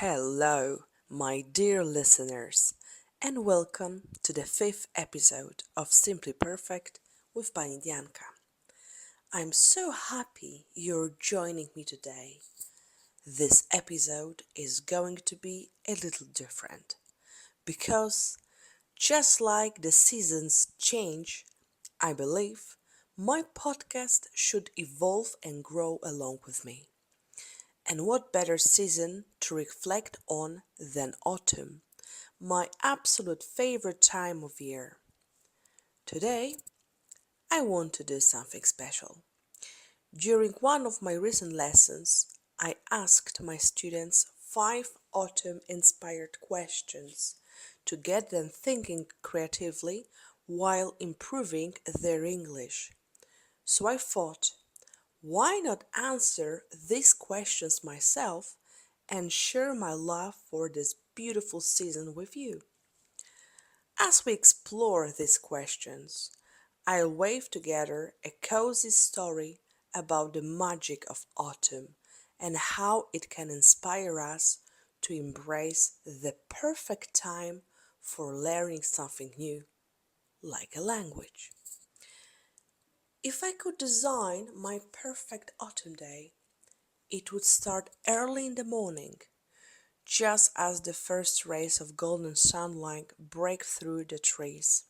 Hello, my dear listeners, and welcome to the fifth episode of Simply Perfect with Pani Dianka. I'm so happy you're joining me today. This episode is going to be a little different because, just like the seasons change, I believe my podcast should evolve and grow along with me. And what better season to reflect on than autumn, my absolute favorite time of year. Today, I want to do something special. During one of my recent lessons, I asked my students five autumn inspired questions to get them thinking creatively while improving their English. So I thought, why not answer these questions myself and share my love for this beautiful season with you? As we explore these questions, I'll weave together a cozy story about the magic of autumn and how it can inspire us to embrace the perfect time for learning something new, like a language. If I could design my perfect autumn day, it would start early in the morning, just as the first rays of golden sunlight break through the trees.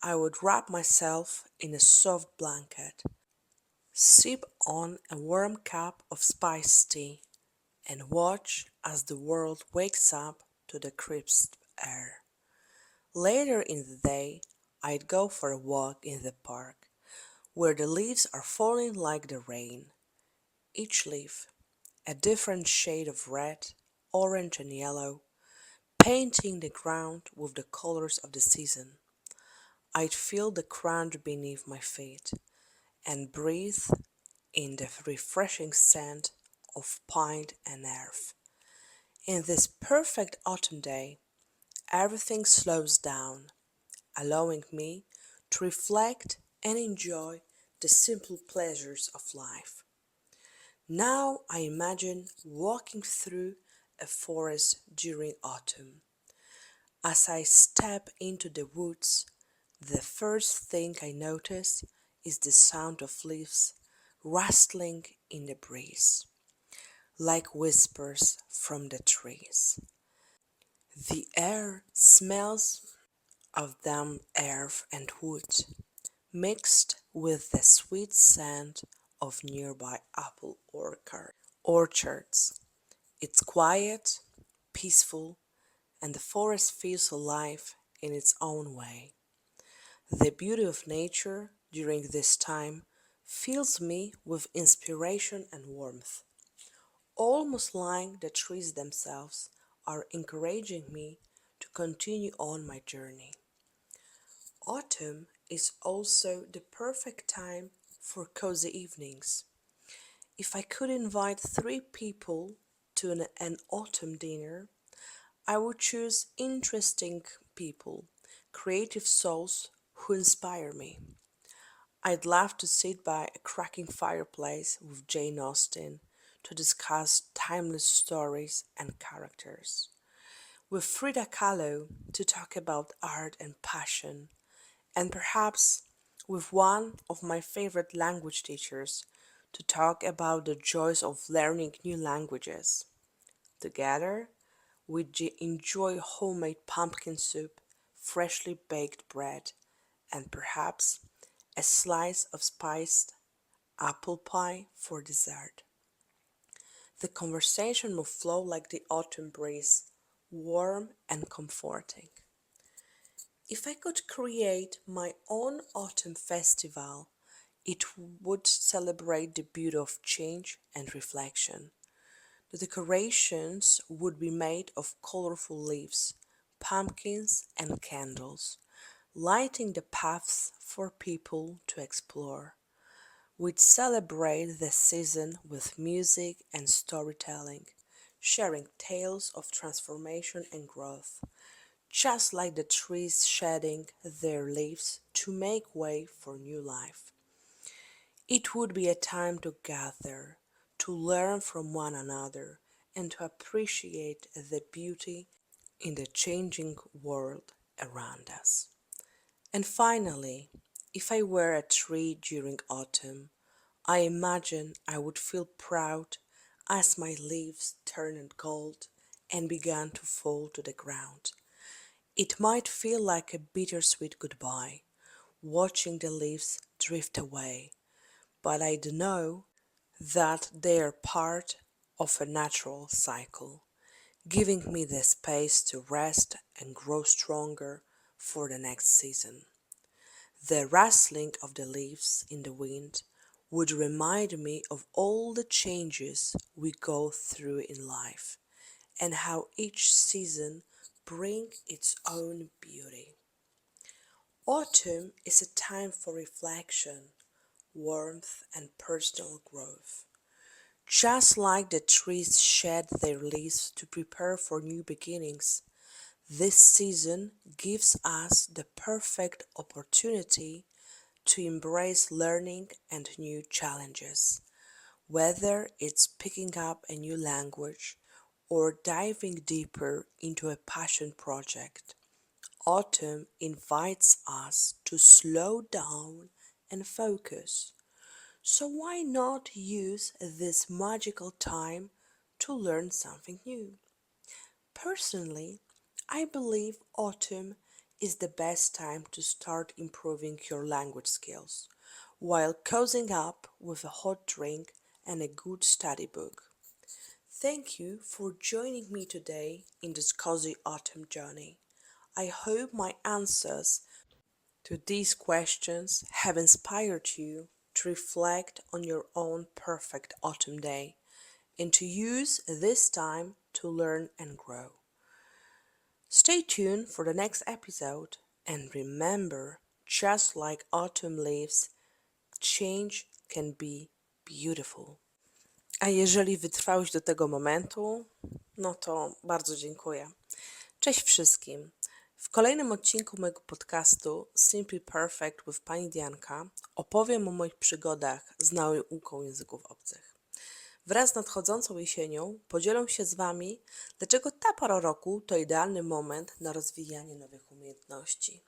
I would wrap myself in a soft blanket, sip on a warm cup of spiced tea, and watch as the world wakes up to the crisp air. Later in the day, I'd go for a walk in the park, where the leaves are falling like the rain, each leaf a different shade of red, orange, and yellow, painting the ground with the colors of the season. I'd feel the ground beneath my feet and breathe in the refreshing scent of pine and earth. In this perfect autumn day, everything slows down, allowing me to reflect and enjoy the simple pleasures of life. Now I imagine walking through a forest during autumn. As I step into the woods, the first thing I notice is the sound of leaves rustling in the breeze, like whispers from the trees. The air smells of damp earth and wood, mixed with the sweet scent of nearby apple orchards. It's quiet, peaceful, and the forest feels alive in its own way. The beauty of nature during this time fills me with inspiration and warmth, almost like the trees themselves are encouraging me to continue on my journey. Autumn is also the perfect time for cozy evenings. If I could invite three people to an autumn dinner, I would choose interesting people, creative souls who inspire me. I'd love to sit by a cracking fireplace with Jane Austen to discuss timeless stories and characters, with Frida Kahlo to talk about art and passion, and perhaps with one of my favorite language teachers to talk about the joys of learning new languages. Together, we enjoy homemade pumpkin soup, freshly baked bread, and perhaps a slice of spiced apple pie for dessert. The conversation will flow like the autumn breeze, warm and comforting. If I could create my own autumn festival, it would celebrate the beauty of change and reflection. The decorations would be made of colorful leaves, pumpkins, and candles, lighting the paths for people to explore. We'd celebrate the season with music and storytelling, sharing tales of transformation and growth, just like the trees shedding their leaves to make way for new life. It would be a time to gather, to learn from one another, and to appreciate the beauty in the changing world around us. And finally, if I were a tree during autumn, I imagine I would feel proud as my leaves turned gold and began to fall to the ground. It might feel like a bittersweet goodbye, watching the leaves drift away, but I do know that they are part of a natural cycle, giving me the space to rest and grow stronger for the next season. The rustling of the leaves in the wind would remind me of all the changes we go through in life and how each season brings its own beauty. Autumn is a time for reflection, warmth, and personal growth. Just like the trees shed their leaves to prepare for new beginnings, this season gives us the perfect opportunity to embrace learning and new challenges. Whether it's picking up a new language or diving deeper into a passion project, autumn invites us to slow down and focus. So, why not use this magical time to learn something new? Personally, I believe autumn is the best time to start improving your language skills while cozying up with a hot drink and a good study book. Thank you for joining me today in this cozy autumn journey. I hope my answers to these questions have inspired you to reflect on your own perfect autumn day and to use this time to learn and grow. Stay tuned for the next episode and remember, just like autumn leaves, change can be beautiful. A jeżeli wytrwałeś do tego momentu, no to bardzo dziękuję. Cześć wszystkim. W kolejnym odcinku mojego podcastu Simply Perfect with Pani Dianka opowiem o moich przygodach z nauką języków obcych. Wraz z nadchodzącą jesienią podzielę się z Wami, dlaczego ta pora roku to idealny moment na rozwijanie nowych umiejętności.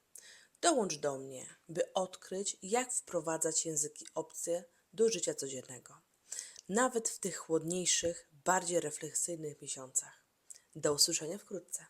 Dołącz do mnie, by odkryć, jak wprowadzać języki obce do życia codziennego, nawet w tych chłodniejszych, bardziej refleksyjnych miesiącach. Do usłyszenia wkrótce.